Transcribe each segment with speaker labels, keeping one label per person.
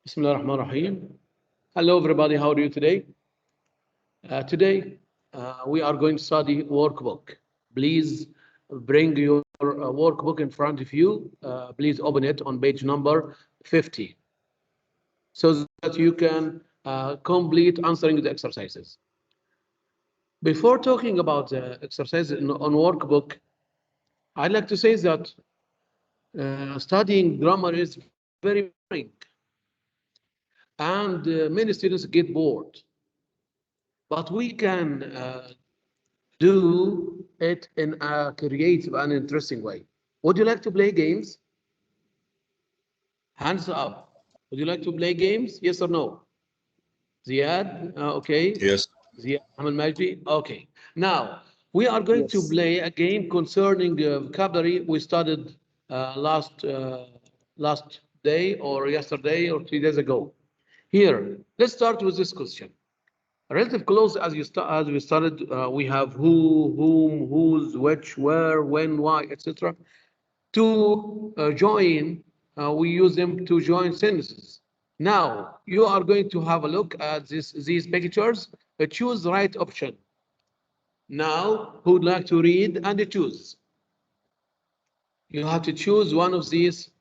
Speaker 1: Bismillah ar-Rahman ar-Rahim. Hello everybody, how are you today? Today we are going to study workbook. Please bring your workbook in front of you. Please open it on page number 50 so that you can complete answering the exercises. Before talking about the exercises on workbook, I'd like to say that studying grammar is very boring, and many students get bored. But we can do it in a creative and interesting way. Would you like to play games? Hands up. Would you like to play games? Yes or no? Ziad, okay.
Speaker 2: Yes.
Speaker 1: Ziad, Ahmed Majdi, okay. Now, we are going to play a game concerning vocabulary we studied last day or yesterday or 3 days ago. Here, let's start with this question. Relative clause, as we started, we have who, whom, whose, which, where, when, why, etc. To join, we use them to join sentences. Now, you are going to have a look at these pictures. Choose the right option. Now, who would like to read and choose? You have to choose one of these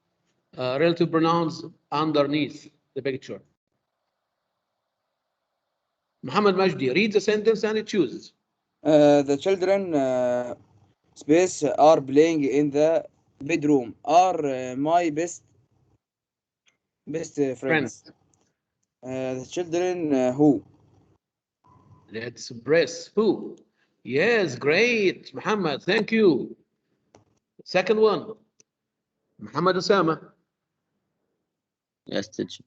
Speaker 1: relative pronouns underneath the picture. Muhammad Majdi, read the sentence and choose.
Speaker 3: The children space are playing in the bedroom are my best friends. The children who?
Speaker 1: Let's press who. Yes, great, Muhammad. Thank you. Second one, Muhammad Osama.
Speaker 4: Yes, teacher.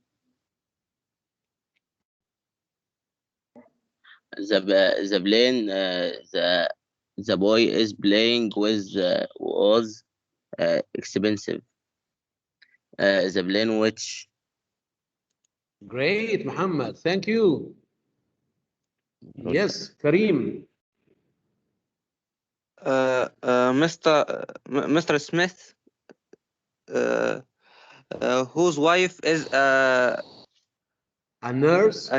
Speaker 4: The plane, the boy is playing with was expensive. The plane which.
Speaker 1: Great, Muhammad. Thank you. Yes, Kareem.
Speaker 5: Mr. Smith, whose wife is
Speaker 1: A nurse.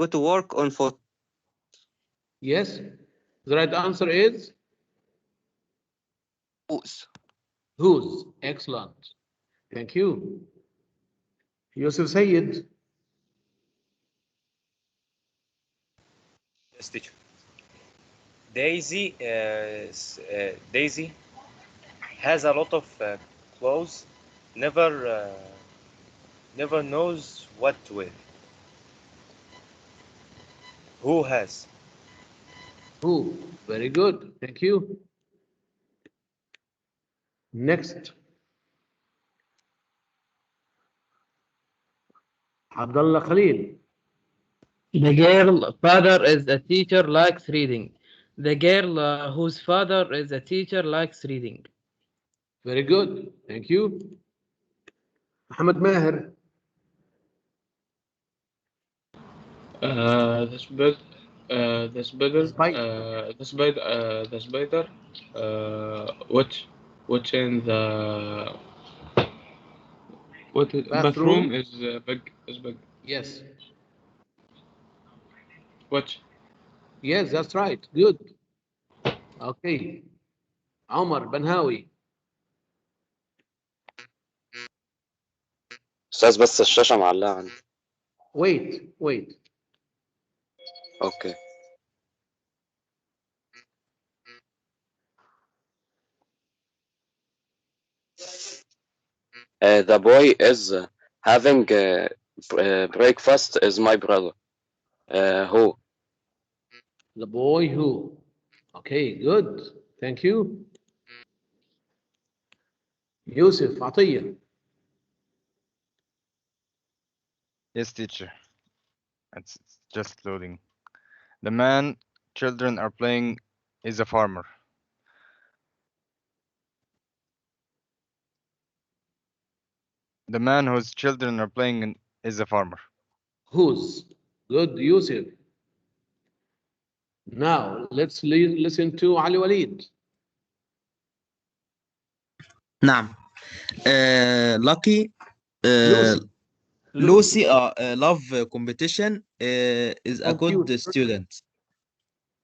Speaker 5: go to work on foot.
Speaker 1: Yes. The right answer is whose. Excellent. Thank you. Yusuf Sayed.
Speaker 6: Yes, teacher. Daisy has a lot of clothes. Never knows what to wear. Who has?
Speaker 1: Who? Very good. Thank you. Next. Abdullah Khalil.
Speaker 7: The girl father is a teacher likes reading. The girl whose father is a teacher likes reading.
Speaker 1: Very good. Thank you. Muhammad Maher.
Speaker 8: The spider, the spider, which in the bathroom is big.
Speaker 1: Yes.
Speaker 8: Which?
Speaker 1: Yes, that's right. Good. Okay. Omar Banhawi.
Speaker 2: أستاذ بس الشاشة معلقة عندي.
Speaker 1: Wait.
Speaker 2: Okay. The boy is having breakfast is my brother. Who?
Speaker 1: The boy who. Okay, good. Thank you. Yusuf Atiyah.
Speaker 9: Yes, teacher. It's just loading. The man children are playing is a farmer. The man whose children are playing is a farmer.
Speaker 1: Whose? Good, Yusuf. Now, let's listen to Ali Walid.
Speaker 10: نعم. Lucky.
Speaker 3: Lucy love competition is a good
Speaker 1: Computer.
Speaker 3: student.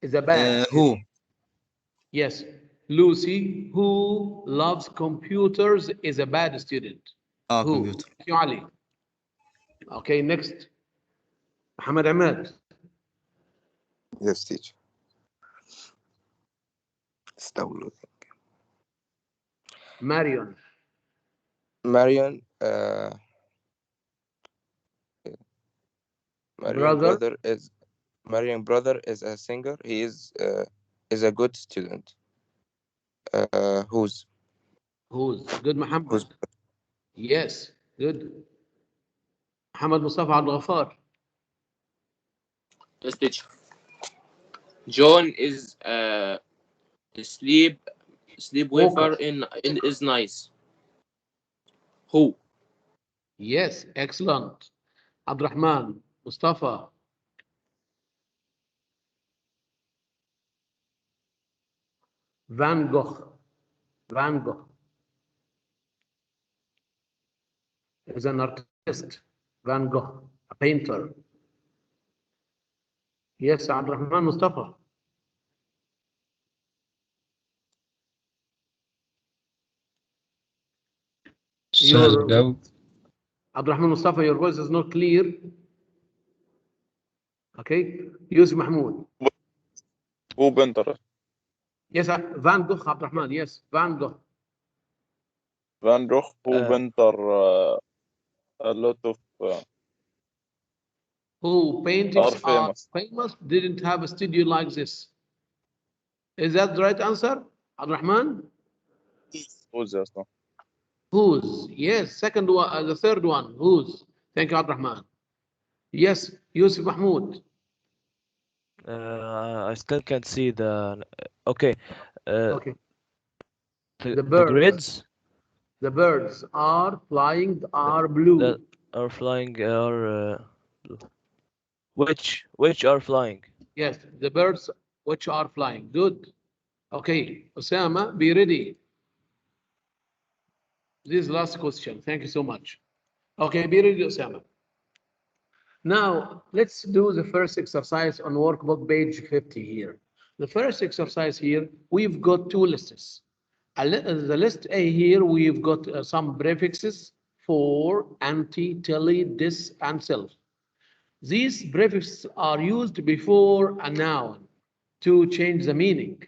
Speaker 1: Is a bad.
Speaker 3: Who?
Speaker 1: Yes. Lucy, who loves computers, is a bad student. Who?
Speaker 3: Computer.
Speaker 1: Thank you, Ali. Okay, next. Muhammad Ahmed.
Speaker 10: Yes, teacher. Still looking.
Speaker 1: Marion.
Speaker 10: Marion, Marion brother is a singer. He is a good student. Who's?
Speaker 1: Good, Muhammad. Yes, good. Muhammad Mustafa Abdul Ghaffar.
Speaker 11: Yes, teacher. John is sleepwalker in is nice. Who?
Speaker 1: Yes, excellent. Abdurrahman Mustafa. Van Gogh. Van Gogh is an artist. Van Gogh, a painter. Yes, Abdurrahman Mustafa. Abdurrahman Mustafa, your voice is not clear. Okay. Yusuf Mahmoud.
Speaker 12: Who painter?
Speaker 1: Yes, Van Gogh, Abdurrahman. Yes, Van Gogh.
Speaker 12: Van Gogh, who painter a lot of
Speaker 1: who paintings
Speaker 12: are
Speaker 1: famous, didn't have a studio like this. Is that the right answer, Abdurrahman?
Speaker 12: Who's this one?
Speaker 1: Whose? Yes, second one, the third one, whose? Thank you, Abdurrahman. Yes, Yusuf Mahmoud.
Speaker 13: I still can't see the. Okay.
Speaker 1: Okay.
Speaker 13: The birds. Grids.
Speaker 1: The birds are flying, are blue.
Speaker 13: That are flying are. Which are flying?
Speaker 1: Yes, the birds which are flying. Good. Okay, Osama, be ready. This is the last question. Thank you so much. Okay, be ready, Osama. Now, let's do the first exercise on workbook page 50 here. The first exercise here, we've got two lists. The list A here, we've got some prefixes for, anti, tele, dis, and self. These prefixes are used before a noun to change the meaning.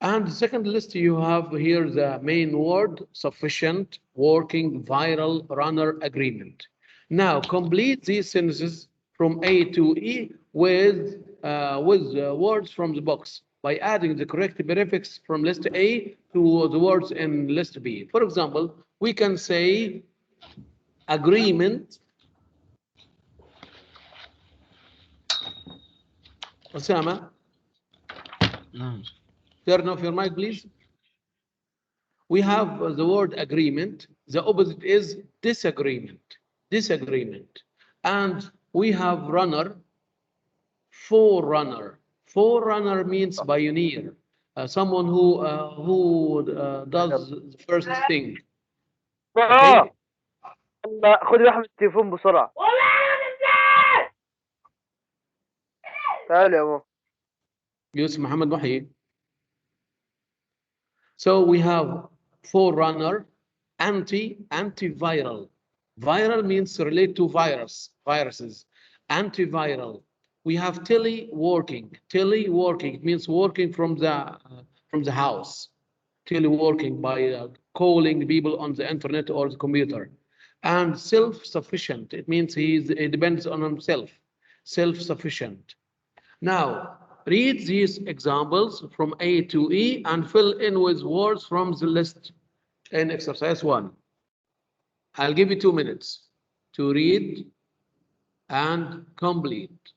Speaker 1: And the second list, you have here the main word, sufficient, working, viral, runner, agreement. Now, complete these sentences from A to E with words from the box by adding the correct prefix from list A to the words in list B. For example, we can say agreement. Osama? Turn off your mic, please. We have the word agreement. The opposite is disagreement. Disagreement. And we have runner, forerunner. Forerunner means pioneer. Someone who does the first thing. Okay?
Speaker 14: خد احمد التليفون بسرعه. تعال يا ابو.
Speaker 1: Yusuf Muhammad Wahi. So we have forerunner, antiviral. Viral means relate to viruses. Antiviral. We have teleworking. Teleworking means working from the house. Teleworking by calling people on the internet or the computer. And self-sufficient. It means he depends on himself. Self-sufficient. Now, read these examples from A to E and fill in with words from the list in exercise 1. I'll give you 2 minutes to read and complete.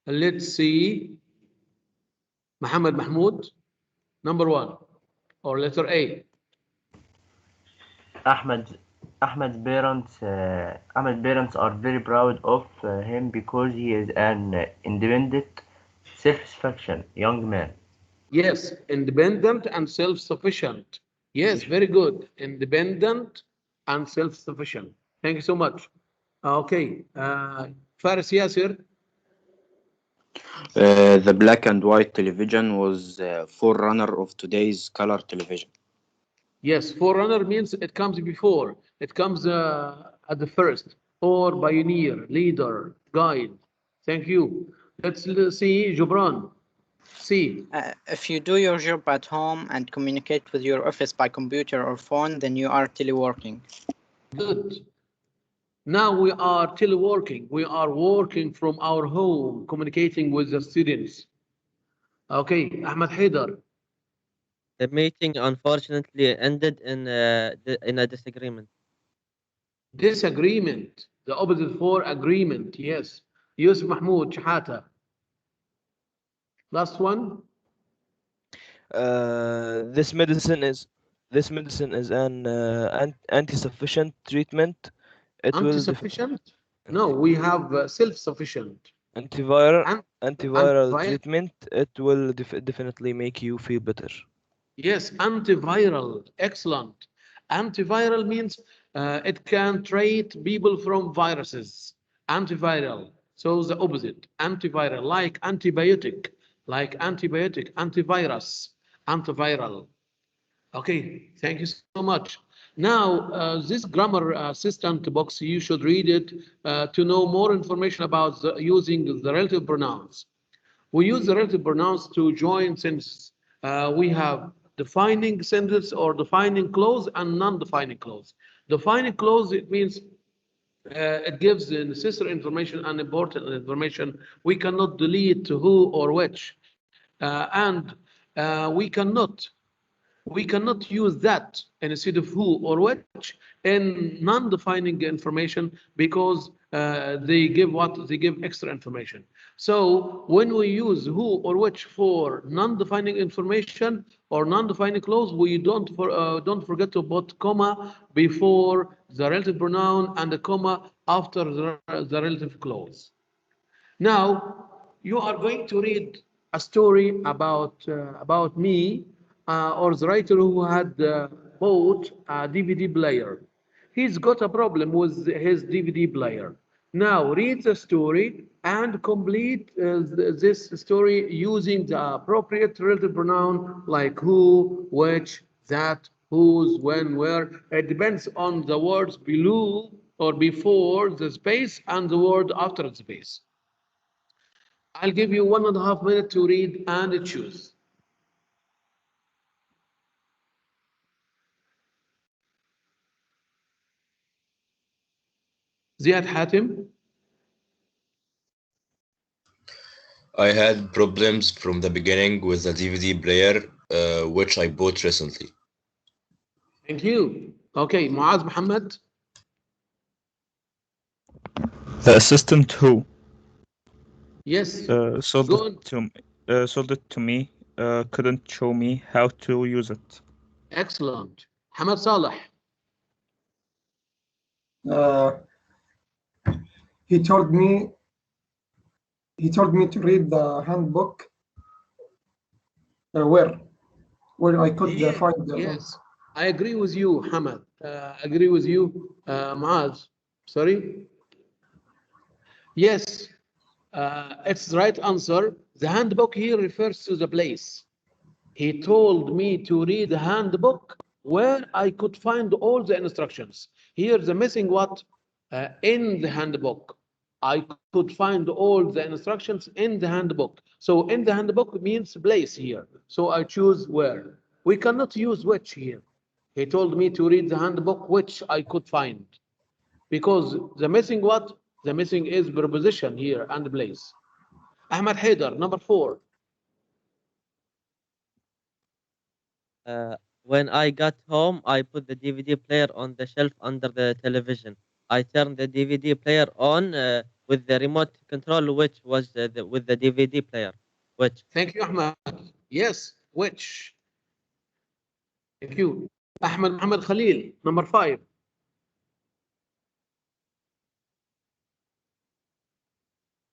Speaker 1: Let's see. Muhammad Mahmoud, number 1, or letter A.
Speaker 15: Ahmed's parents are very proud of him because he is an independent, self-sufficient young man.
Speaker 1: Yes, independent and self-sufficient. Yes, very good. Independent and self-sufficient. Thank you so much. Okay. Faris Yasir.
Speaker 16: The black and white television was forerunner of today's color television.
Speaker 1: Yes, forerunner means it comes before. It comes at the first, or pioneer, leader, guide. Thank you. Let's see, Jubran. See.
Speaker 17: If you do your job at home and communicate with your office by computer or phone, then you are teleworking.
Speaker 1: Good. Now we are teleworking. We are working from our home, communicating with the students. Okay, Ahmed Haider.
Speaker 18: The meeting unfortunately ended in a disagreement.
Speaker 1: Disagreement. The opposite for agreement. Yes. Yusuf Mahmoud Shahata. Last one.
Speaker 13: This medicine is an anti-sufficient treatment. It will
Speaker 1: Anti-sufficient? No, we have self-sufficient.
Speaker 13: antiviral treatment. It will definitely make you feel better.
Speaker 1: Yes, antiviral. Excellent. Antiviral means it can treat people from viruses. Antiviral. So the opposite. Antiviral, like antibiotic, antivirus, antiviral. Okay, thank you so much. Now, this grammar assistant box, you should read it to know more information about using the relative pronouns. We use the relative pronouns to join sentences. We have defining sentence or defining clause and non-defining clause. Defining clause, it means it gives the necessary information and important information. We cannot delete who or which. And we cannot use that instead of who or which in non-defining information because they give what? They give extra information. So when we use who or which for non-defining information or non-defining clause, we don't forget to put comma before the relative pronoun and a comma after the relative clause. Now you are going to read a story about me or the writer who had bought a DVD player. He's got a problem with his DVD player. Now read the story and complete this story using the appropriate relative pronoun like who, which, that, whose, when, where. It depends on the words below or before the space and the word after the space. I'll give you 1.5 minutes to read and choose. Ziad Hatim.
Speaker 19: I had problems from the beginning with the DVD player, which I bought recently.
Speaker 1: Thank you. Okay, Muaz Muhammad.
Speaker 20: The assistant who
Speaker 1: Yes.
Speaker 20: sold it to me couldn't show me how to use it.
Speaker 1: Excellent. Hamad Saleh.
Speaker 21: He told me to read the handbook where I could find the
Speaker 1: Yes, I agree with you, Hamad. Agree with you, Muaz. Sorry. Yes, it's the right answer. The handbook here refers to the place. He told me to read the handbook where I could find all the instructions. Here the missing what? In the handbook. I could find all the instructions in the handbook. So in the handbook means place here. So I choose where. We cannot use which here. He told me to read the handbook which I could find. Because the missing what? The missing is preposition here and place. Ahmed Haider, number 4.
Speaker 18: When I got home, I put the DVD player on the shelf under the television. I turned the DVD player on with the remote control, which was with the DVD player. Which?
Speaker 1: Thank you, Ahmed. Yes, which? Thank you. Ahmed Mohammed Khalil, number 5.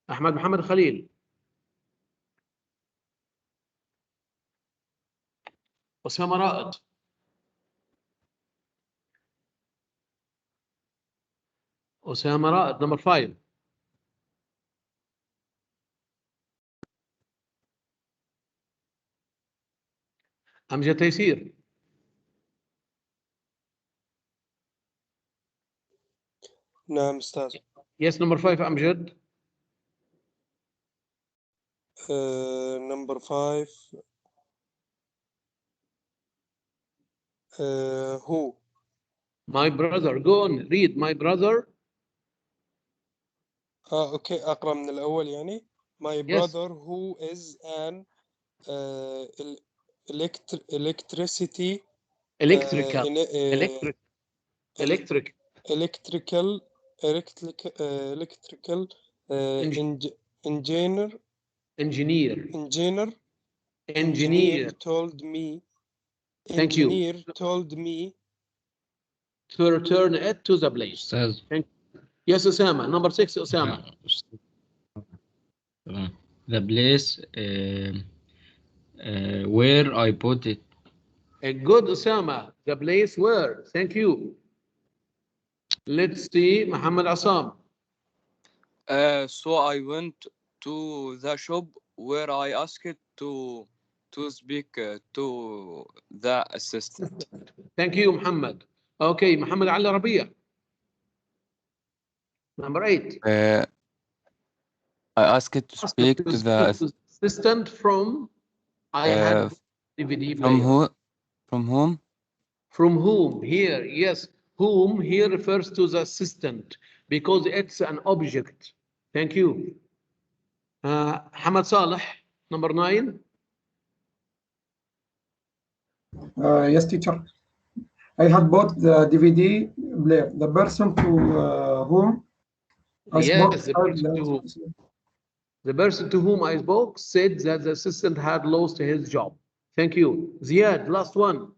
Speaker 1: Ahmed Mohammed Khalil. أسامة رائد. أسامة رائد. Number 5. أمجد تيسير.
Speaker 4: نعم أستاذ.
Speaker 1: Yes, number 5 أمجد.
Speaker 4: Number 5. Who?
Speaker 1: My brother. Go on, read. My brother.
Speaker 4: أوكي أقرأ من الأول يعني. My brother who is an electricity
Speaker 1: electrical
Speaker 4: engineer told me.
Speaker 1: Thank you.
Speaker 4: Engineer told me
Speaker 1: to return it to the place. Yes, Osama. Number 6, Osama.
Speaker 22: The place where I put it.
Speaker 1: A good, Osama. The place where. Thank you. Let's see, Muhammad Assam.
Speaker 23: So I went to the shop where I asked to speak to the assistant.
Speaker 1: Thank you, Muhammad. Okay, Muhammad Ali Rabia. Number 8.
Speaker 23: I asked to speak to the
Speaker 1: assistant from. I had DVD player.
Speaker 23: From who? From whom?
Speaker 1: From whom? Here, yes. Whom here refers to the assistant because it's an object. Thank you. Hamad Saleh, number 9.
Speaker 21: Yes, teacher. I had bought the DVD player. The person to whom I spoke.
Speaker 1: The person to whom I spoke said that the assistant had lost his job. Thank you. Ziad, last one.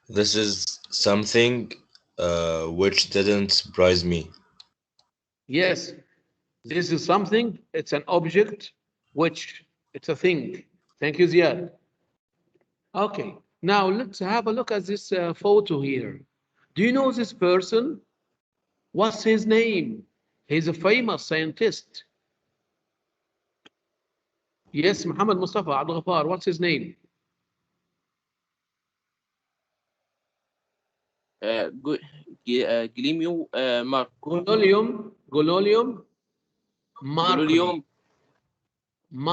Speaker 19: This is something which didn't surprise me.
Speaker 1: Yes, this is something, it's an object, which it's a thing. Thank you, Ziad. Okay, now let's have a look at this photo here. Do you know this person? What's his name? He's a famous scientist. Yes, Muhammad Mustafa Abdul Ghaffar, what's his name?
Speaker 11: Galileo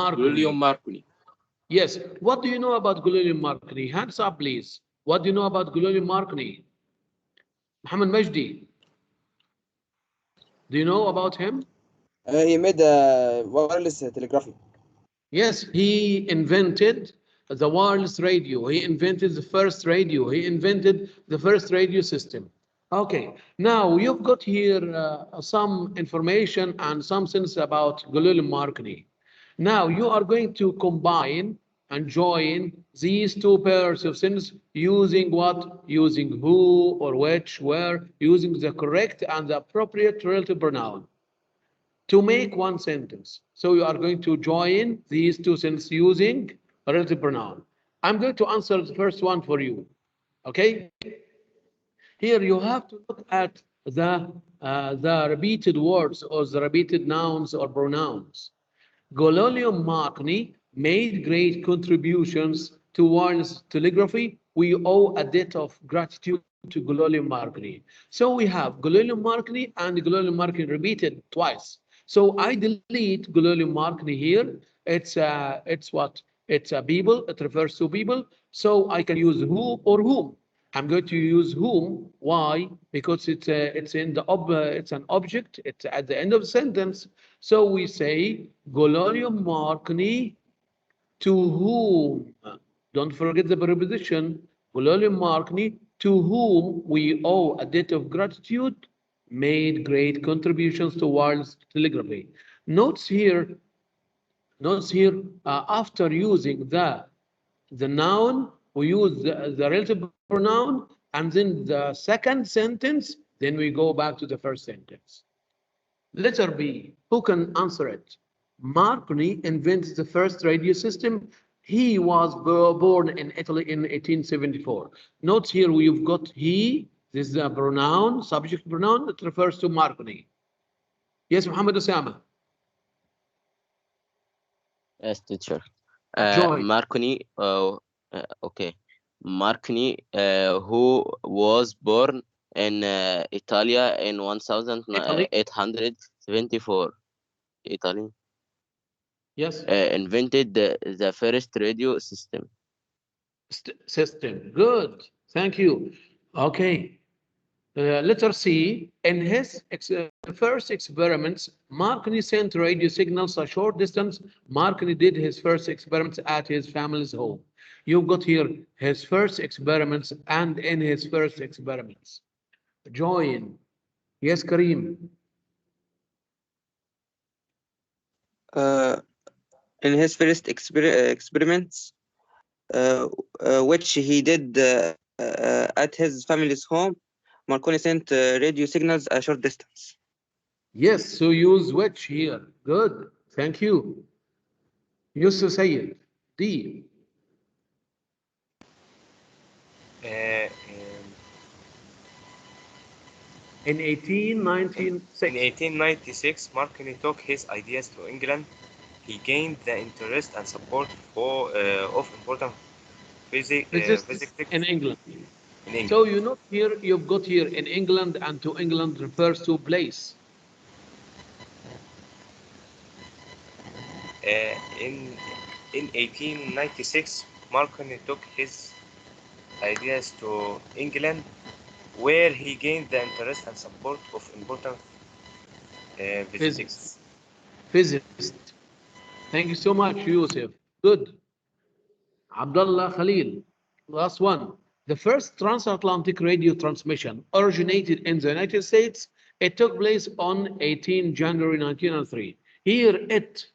Speaker 11: Marconi.
Speaker 1: Yes. What do you know about Galileo Marconi? Hands up, please. What do you know about Galileo Marconi? Muhammad Majdi. Do you know about him?
Speaker 3: He made a wireless telegraphy.
Speaker 1: Yes, he invented the wireless radio. He invented the first radio. He invented the first radio system. Okay, now you've got here some information and some sense about Galileo Marconi. Now you are going to combine and join these two pairs of sentences using what? Using who or which, where, using the correct and the appropriate relative pronoun to make one sentence. So you are going to join these two sentences using a relative pronoun. I'm going to answer the first one for you. Okay? Here you have to look at the repeated words or the repeated nouns or pronouns. Galileo Marconi made great contributions to wireless telegraphy. We owe a debt of gratitude to Galileo Marconi. So we have Galileo Marconi and Galileo Marconi repeated twice. So I delete Galileo Marconi here. It's what? It's a people. It refers to people. So I can use who or whom. I'm going to use whom. Why? Because it's an object. It's at the end of the sentence. So we say Galileo Marconi to whom. Don't forget the preposition. Galileo Marconi to whom we owe a debt of gratitude made great contributions to wireless telegraphy. Notes here. After using the noun, we use the relative pronoun, and then the second sentence, then we go back to the first sentence. Letter B, who can answer it? Marconi invented the first radio system. He was born in Italy in 1874. Notes here, we've got he, This is a pronoun, subject pronoun. It refers to Marconi. Yes, Muhammad Osama.
Speaker 5: Yes, teacher.
Speaker 1: Join.
Speaker 5: Marconi, okay. Marconi, who was born in Italy in 1874. Italy.
Speaker 1: Yes.
Speaker 5: Invented the first radio system.
Speaker 1: System. Good. Thank you. Okay. Letter C. In his first experiments, Marconi sent radio signals a short distance. Marconi did his first experiments at his family's home. You've got here his first experiments and in his first experiments. Join. Yes, Kareem.
Speaker 3: In his first experiments, which he did at his family's home, Marconi sent radio signals a short distance.
Speaker 1: Yes, so use which here. Good. Thank you. Yusuf Sayyid. D. In
Speaker 6: 1896, Marconi took his ideas to England. He gained the interest and support of important
Speaker 1: physicists in England. So you note here, you've got here in England, and to England refers to place.
Speaker 6: In 1896, Marconi took his ideas to England, where he gained the interest and support of important physicists.
Speaker 1: Physicists. Thank you so much, Yusuf. Good. Abdullah Khalil. Last one. The first transatlantic radio transmission originated in the United States. It took place on 18 January 1903. Here, it,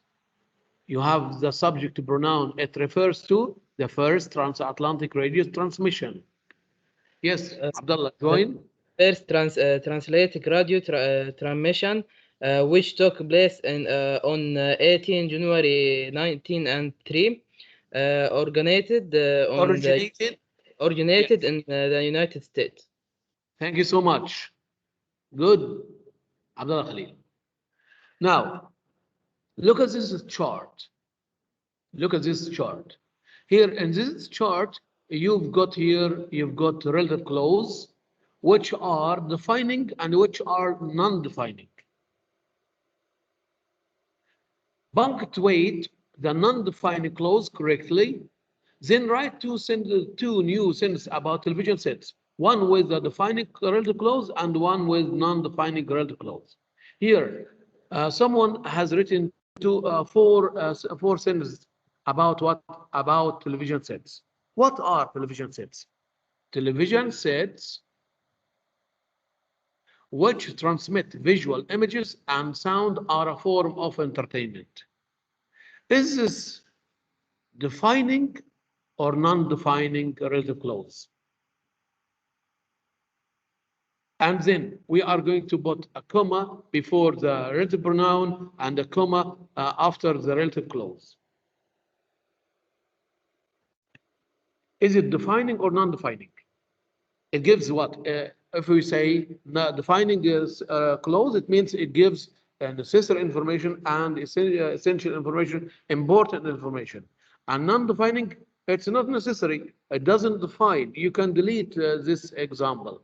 Speaker 1: you have the subject pronoun. It refers to the first transatlantic radio transmission. Yes, Abdullah, join.
Speaker 7: First transatlantic radio transmission, which took place on 18 January 1903, originated in the United States.
Speaker 1: Thank you so much. Good, Abdullah Khalil. Now, look at this chart. Look at this chart. Here in this chart, you've got relative clause, which are defining and which are non-defining. Punctuate the non-defining clause correctly, then write two new sentences about television sets, one with the defining relative clause and one with non-defining relative clause. Here, someone has written four sentences about what? About television sets. What are television sets? Television sets which transmit visual images and sound are a form of entertainment. Is this defining or non-defining relative clause? And then we are going to put a comma before the relative pronoun and a comma after the relative clause. Is it defining or non-defining? It gives what? If we say defining is clause, it means it gives necessary information and essential information, important information. And non-defining, it's not necessary. It doesn't define. You can delete this example.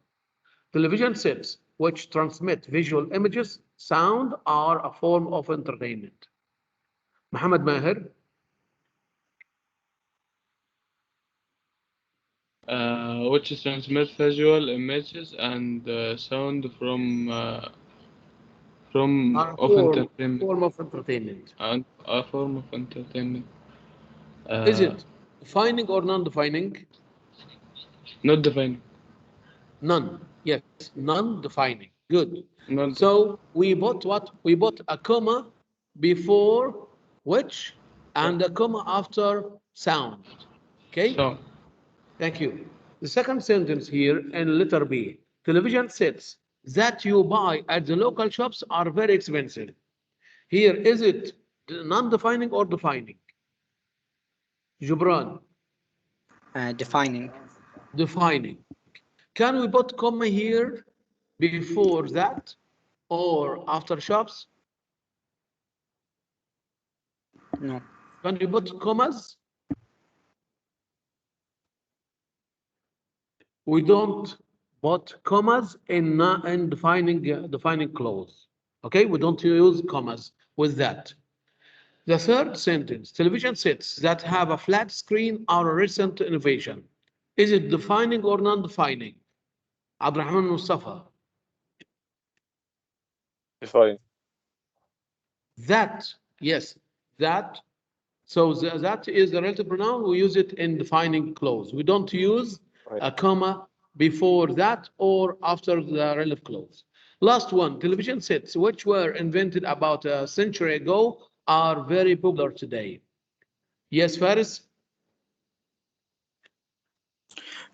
Speaker 1: Television sets which transmit visual images, sound are a form of entertainment. Muhammad Maher.
Speaker 8: Which transmit visual images and sound from entertainment.
Speaker 1: Form of entertainment.
Speaker 8: And a form of entertainment.
Speaker 1: Is it defining or non-defining?
Speaker 8: Not defining.
Speaker 1: None. Yes, non-defining. Good. So we put what? We put a comma before which and a comma after sound. Okay?
Speaker 8: So,
Speaker 1: thank you. The second sentence here in letter B. Television sets that you buy at the local shops are very expensive. Here, is it non-defining or defining? Jubran.
Speaker 17: Defining.
Speaker 1: Defining. Can we put comma here before that or after shops?
Speaker 17: No.
Speaker 1: Can we put commas? We don't put commas in defining clause. Okay, we don't use commas with that. The third sentence, television sets that have a flat screen are a recent innovation. Is it defining or non-defining? Abdurrahman Mustafa.
Speaker 12: Define.
Speaker 1: That, yes, that. So that is the relative pronoun. We use it in defining clause. We don't use a comma before that or after the relative clause. Last one, television sets, which were invented about a century ago, are very popular today. Yes, Faris?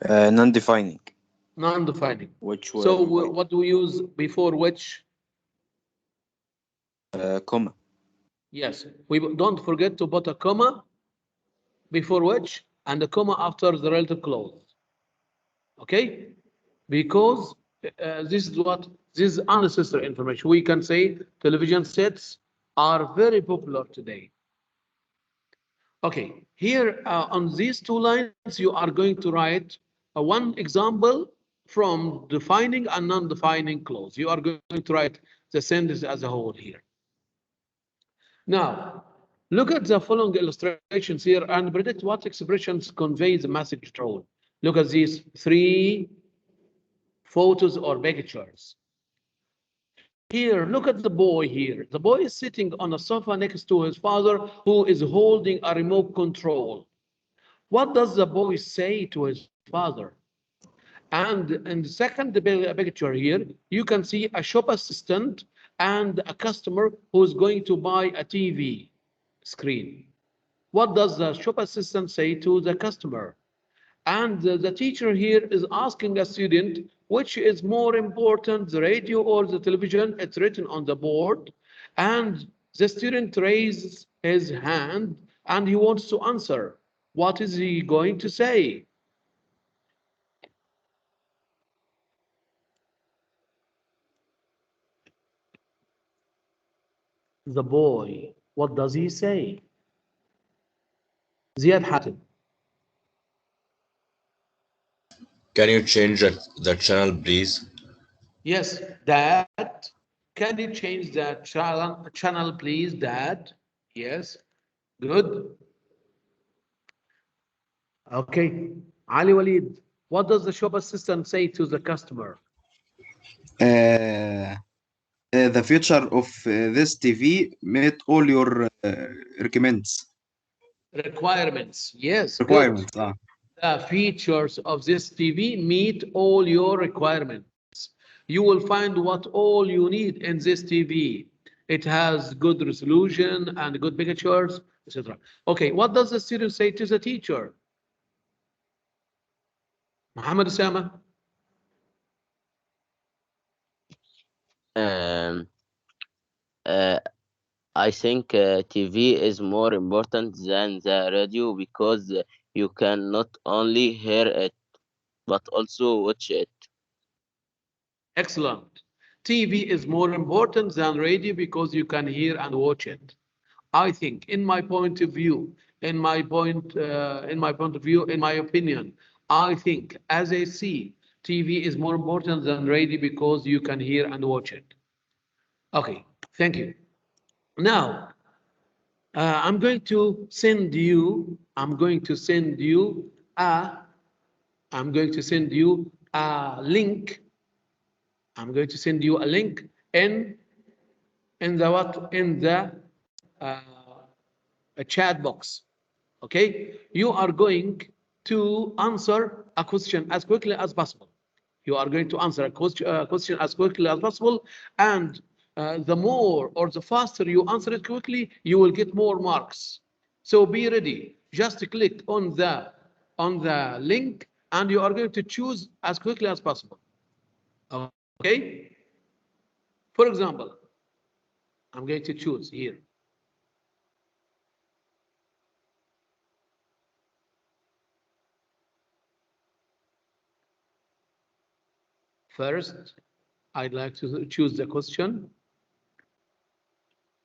Speaker 16: Non-defining.
Speaker 1: Non-defining.
Speaker 16: Which
Speaker 1: So
Speaker 16: were
Speaker 1: what do we use before which?
Speaker 16: comma.
Speaker 1: Yes, we don't forget to put a comma before which and a comma after the relative clause. Okay? Because this is unnecessary information. We can say television sets are very popular today. Okay, here on these two lines, you are going to write one example from defining and non-defining clause. You are going to write the sentence as a whole here. Now, look at the following illustrations here and predict what expressions convey the message role. Look at these three photos or pictures. Here, look at the boy here. The boy is sitting on a sofa next to his father who is holding a remote control. What does the boy say to his father? And in the second picture here, you can see a shop assistant and a customer who is going to buy a TV screen. What does the shop assistant say to the customer? And the teacher here is asking a student, which is more important, the radio or the television? It's written on the board. And the student raises his hand and he wants to answer. What is he going to say? The boy, what does he say? Ziad Hatim.
Speaker 19: Can you change the channel, please?
Speaker 1: Yes, Dad. Can you change the channel, please, Dad? Yes. Good. Okay. Ali Walid, what does the shop assistant say to the customer?
Speaker 2: The feature of this TV met all your recommends.
Speaker 1: Requirements. Yes.
Speaker 2: Requirements.
Speaker 1: Good. The features of this TV meet all your requirements. You will find what all you need in this TV. It has good resolution and good pictures, etc. Okay, what does the student say to the teacher? Muhammad Osama.
Speaker 5: I think TV is more important than the radio because you can not only hear it but also watch it.
Speaker 1: Excellent. TV is more important than radio because you can hear and watch it. I think, in my point of view, in my opinion, I think, as I see, TV is more important than radio because you can hear and watch it. Okay, thank you. Now, I'm going to send you a link. I'm going to send you a link in a chat box. Okay, you are going to answer a question as quickly as possible. You are going to answer a question as quickly as possible, and the more or the faster you answer it quickly, you will get more marks. So be ready. Just click on the link, and you are going to choose as quickly as possible. Okay. For example, I'm going to choose here. First, I'd like to choose the question.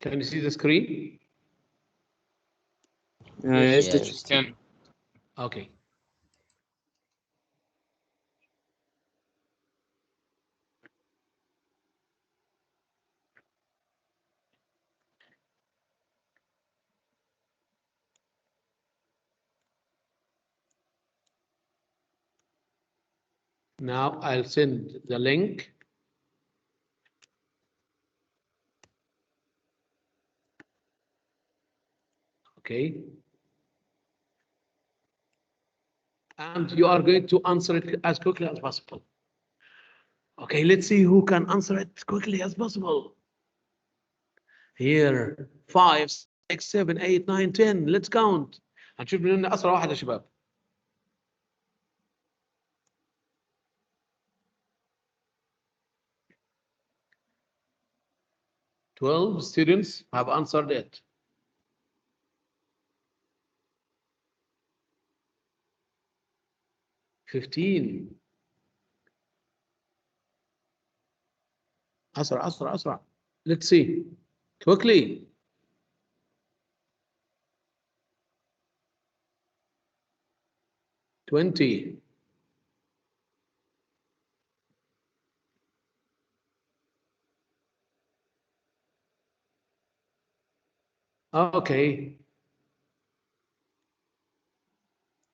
Speaker 1: Can you see the screen?
Speaker 11: Yes,
Speaker 5: Yes.
Speaker 11: teacher.
Speaker 8: Can.
Speaker 1: Okay. Now I'll send the link. Okay. And you are going to answer it as quickly as possible. Okay, let's see who can answer it quickly as possible. Here, 5, 6, 7, 8, 9, 10. Let's count. هنشوف مين أسرع واحد يا شباب. Twelve students have answered it. 15. أسرع أسرع أسرع. Let's see. Quickly. 20. Okay.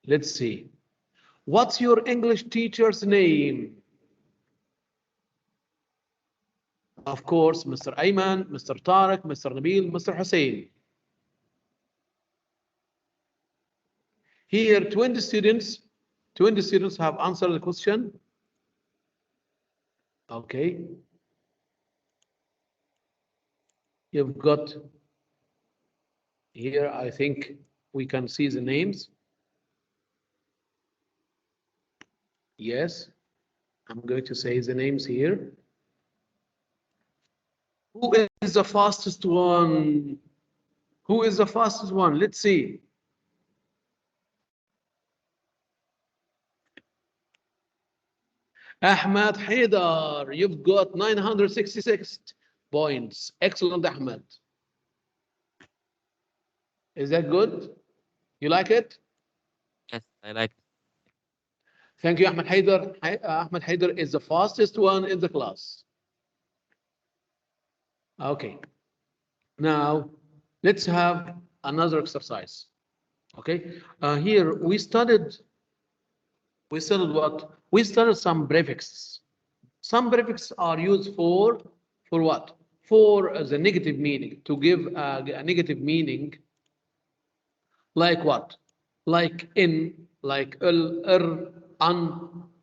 Speaker 1: Let's see. What's your English teacher's name? Of course, Mr. Ayman, Mr. Tariq, Mr. Nabil, Mr. Hussein. Here, 20 students have answered the question. Okay. You've got here, I think we can see the names. Yes, I'm going to say the names here. Who is the fastest one? Who is the fastest one? Let's see. Ahmed Haidar, you've got 966 points. Excellent, Ahmed. Is that good? You like it?
Speaker 18: Yes, I like it.
Speaker 1: Thank you, Ahmed Haidar. Ahmed Haidar is the fastest one in the class. Okay. Now, let's have another exercise. Okay. Here we studied what? We studied some prefixes. Some prefixes are used for what? For the negative meaning, to give a negative meaning. Like what? Like in, like an,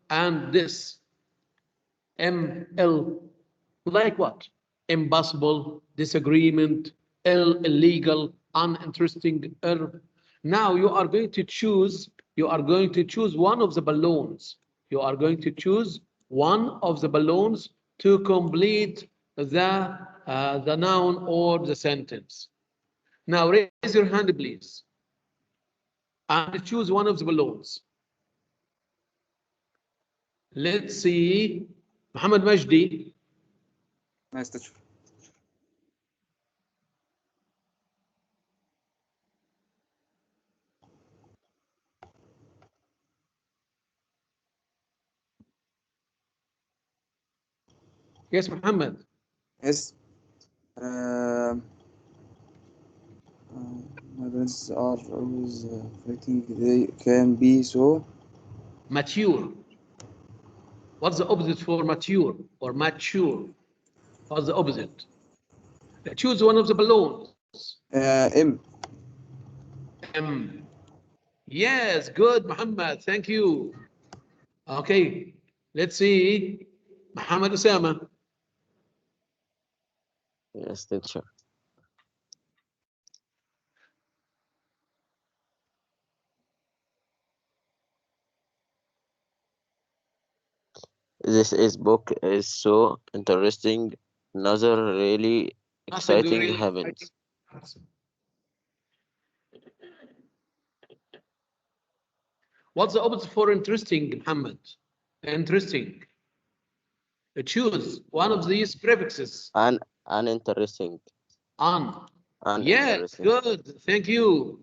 Speaker 1: and this. Like what? Impossible, disagreement, illegal, uninteresting, Now you are going to choose one of the balloons. You are going to choose one of the balloons to complete the noun or the sentence. Now raise your hand, please, and choose one of the balloons. Let's see. Muhammad Majdi.
Speaker 2: Nice teacher.
Speaker 1: Yes, Muhammad.
Speaker 2: Yes. My parents are always fighting. They can be so
Speaker 1: mature. What's the opposite for mature or mature? What's the opposite? Choose one of the balloons.
Speaker 2: M.
Speaker 1: M. Yes, good, Muhammad. Thank you. Okay, let's see. Muhammad Usama.
Speaker 5: Yes, teacher. This book is so interesting. Another really exciting happens.
Speaker 1: What's the opposite for interesting, Muhammad? Interesting. Choose one of these prefixes.
Speaker 5: Uninteresting.
Speaker 1: Yes, good. Thank you.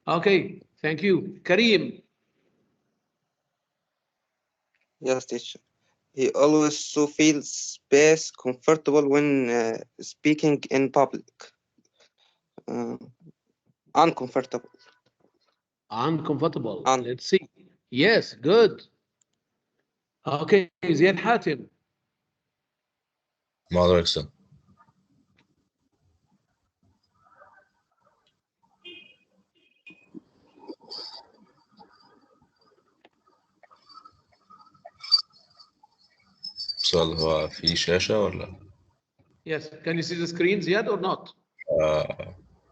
Speaker 1: Okay, thank you. Kareem.
Speaker 3: Yes, teacher. He always so feels space comfortable when speaking in public. Uncomfortable.
Speaker 1: Uncomfortable. Let's see. Yes, good. Okay, زياد حاتم.
Speaker 19: ما أقدر أكسب. السؤال هو في شاشة ولا؟
Speaker 1: Yes, can you see the screen زياد or not?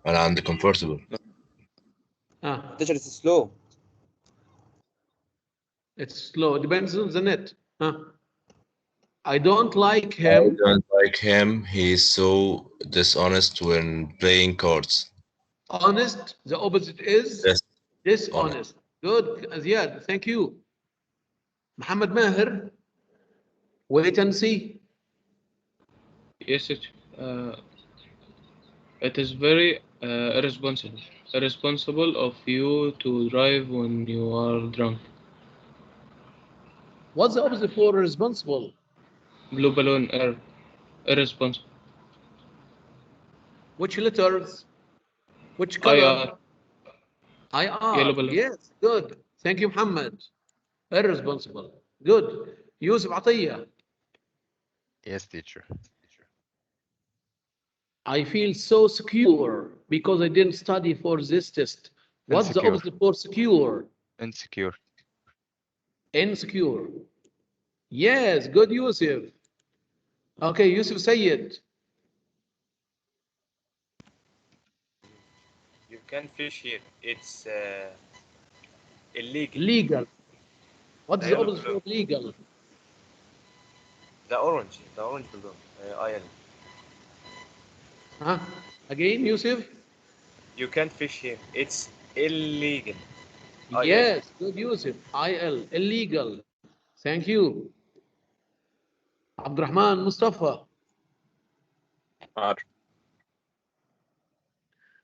Speaker 19: أنا عندي comfortable.
Speaker 3: Teacher, it's slow.
Speaker 1: It's slow. It depends on the net. I don't like
Speaker 19: I
Speaker 1: him.
Speaker 19: don't like him. He's so dishonest when playing cards.
Speaker 1: Honest. The opposite is dishonest. Good, Ziad. Thank you. Muhammad Maher. Wait and see.
Speaker 8: Yes, it is very irresponsible of you to drive when you are drunk.
Speaker 1: What's the opposite for responsible?
Speaker 8: Blue balloon, irresponsible.
Speaker 1: Which letters? Which color?
Speaker 8: IR. Yellow balloon.
Speaker 1: Yes, good. Thank you, Muhammad. Irresponsible. Good. Yusuf Atiyah.
Speaker 9: Yes, teacher.
Speaker 1: I feel so secure because I didn't study for this test. What's the
Speaker 9: Insecure.
Speaker 1: opposite for secure?
Speaker 9: Insecure.
Speaker 1: Insecure. Yes, good, Yusuf. Okay, Yusuf Sayed.
Speaker 6: You can fish here. It's illegal.
Speaker 1: Legal. What's the
Speaker 6: Yellow
Speaker 1: opposite
Speaker 6: balloon.
Speaker 1: for legal?
Speaker 6: The orange balloon. IL.
Speaker 1: Again, Yusuf?
Speaker 6: You can't fish here. It's illegal.
Speaker 1: Yes, good, Yusuf. IL, illegal. Thank you. Abdurrahman Mustafa.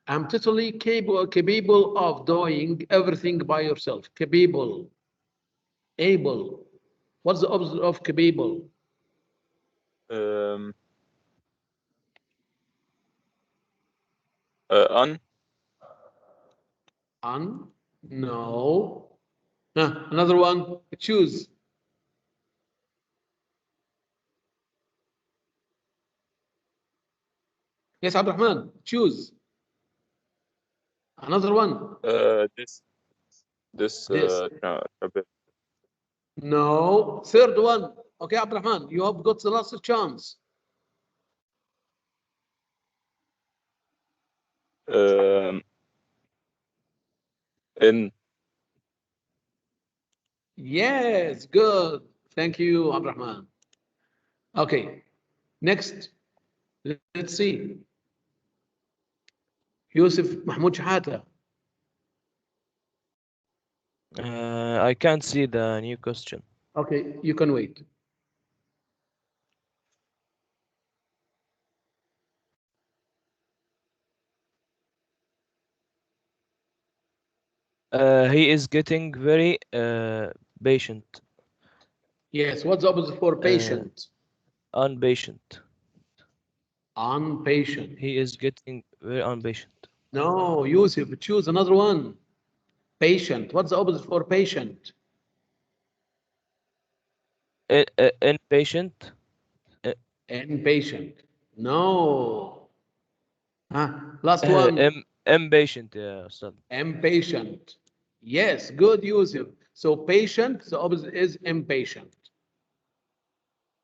Speaker 1: I'm totally capable of doing everything by yourself. Capable. Able. What's the opposite of capable?
Speaker 12: Un.
Speaker 1: No. Another one. Choose. Yes, Abdurrahman, choose. Another one.
Speaker 12: This.
Speaker 1: No. Third one. Okay, Abdurrahman, you have got the last chance.
Speaker 12: In.
Speaker 1: Yes, good. Thank you, Abdurrahman. Okay, next. Let's see. Yusuf Mahmoud Shahata.
Speaker 13: I can't see the new question.
Speaker 1: Okay, you can wait.
Speaker 13: He is getting very patient.
Speaker 1: Yes, what's the opposite for patient?
Speaker 13: Unpatient.
Speaker 1: Unpatient.
Speaker 13: He is getting very impatient.
Speaker 1: No, Yusuf, choose another one. Patient. What's the opposite for patient?
Speaker 13: Impatient.
Speaker 1: Impatient. No. Last one.
Speaker 13: Impatient, yeah, Ustad.
Speaker 1: Impatient. Yes, good, Yusuf. So patient, the opposite is impatient.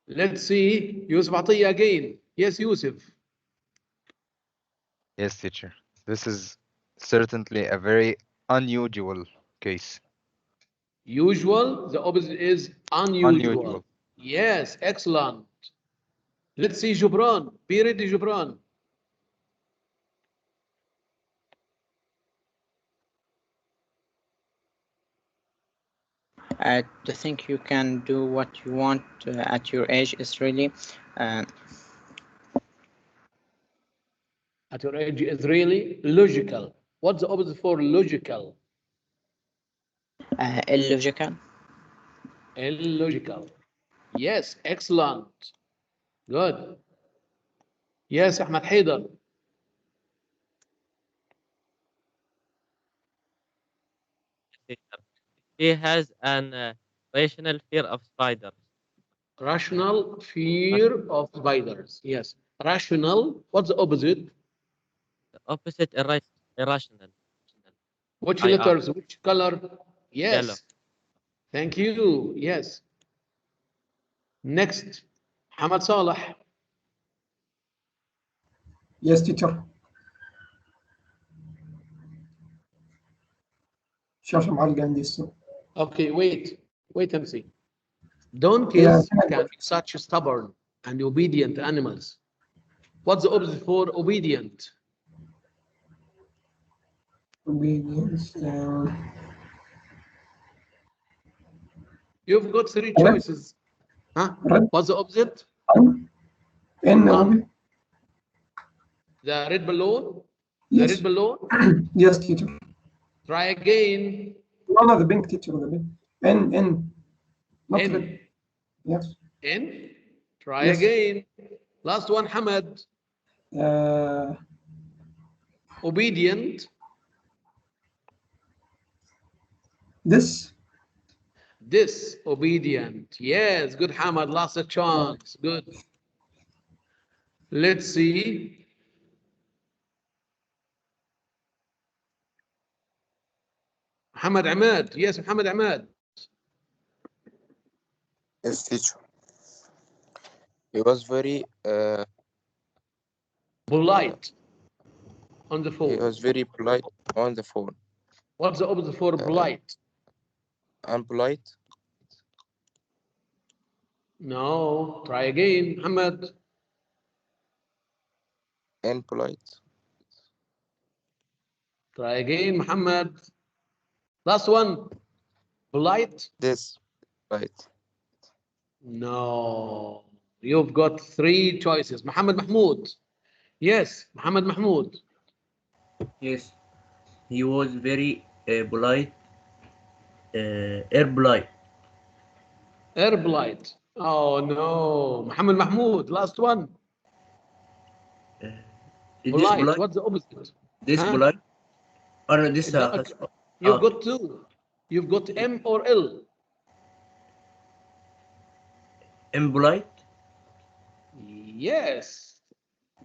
Speaker 1: Let's see. Yusuf Atiyah again. Yes, Yusuf.
Speaker 9: Yes, teacher. This is certainly a very unusual case.
Speaker 1: Usual, the opposite is unusual. Yes, excellent. Let's see Jubran. Be ready, Jubran.
Speaker 17: To think you can do what you want at your age is really
Speaker 1: at your age is really logical. What's the opposite for logical?
Speaker 17: illogical.
Speaker 1: Illogical. Yes, excellent. Good. Yes, Ahmed Haidar.
Speaker 18: He has an rational fear of spiders.
Speaker 1: Rational fear of spiders. Yes. Rational. What's the opposite?
Speaker 18: The opposite irrational.
Speaker 1: Which
Speaker 18: IR.
Speaker 1: letters? Which color? Yes.
Speaker 18: Yellow.
Speaker 1: Thank you. Yes. Next. Hamad Saleh.
Speaker 21: Yes, teacher. شاشة معلقة عندي الصوت.
Speaker 1: Okay, wait and see. Donkeys can be such stubborn and obedient animals. What's the opposite for obedient?
Speaker 21: Obedience.
Speaker 1: You've got three choices. Huh? What's the opposite?
Speaker 21: The
Speaker 1: red balloon?
Speaker 21: Yes.
Speaker 1: The red balloon?
Speaker 21: Yes, teacher.
Speaker 1: Try again.
Speaker 21: No, the pink, teacher. The pink. N. Not
Speaker 1: N.
Speaker 21: red. Yes.
Speaker 1: N. Try
Speaker 21: Yes.
Speaker 1: again. Last one, Hamad. Obedient.
Speaker 21: This.
Speaker 1: Disobedient. Yes, good, Hamad. Last a chance. Good. Let's see. Muhammad Ahmad. Yes, Muhammad Ahmad.
Speaker 10: Yes, teacher. He was very
Speaker 1: polite on the phone.
Speaker 10: He was very polite on the phone.
Speaker 1: What's the opposite for polite?
Speaker 10: Unpolite.
Speaker 1: No. Try again, Muhammad.
Speaker 10: Impolite.
Speaker 1: Try again, Muhammad. Last one. Polite.
Speaker 10: This. Right.
Speaker 1: No. You've got three choices. Muhammad Mahmoud. Yes, Muhammad Mahmoud.
Speaker 14: Yes. He was very polite. Airpolite.
Speaker 1: Airpolite. Oh no. Muhammad Mahmoud. Last one. Polite. What's the opposite?
Speaker 14: This polite. Or no, this.
Speaker 1: You've got two. You've got M or L.
Speaker 14: Impolite.
Speaker 1: Yes.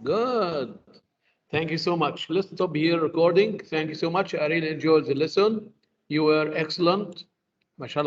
Speaker 1: Good. Thank you so much. Let's stop here recording. Thank you so much. I really enjoyed the lesson. You were excellent. MashaAllah.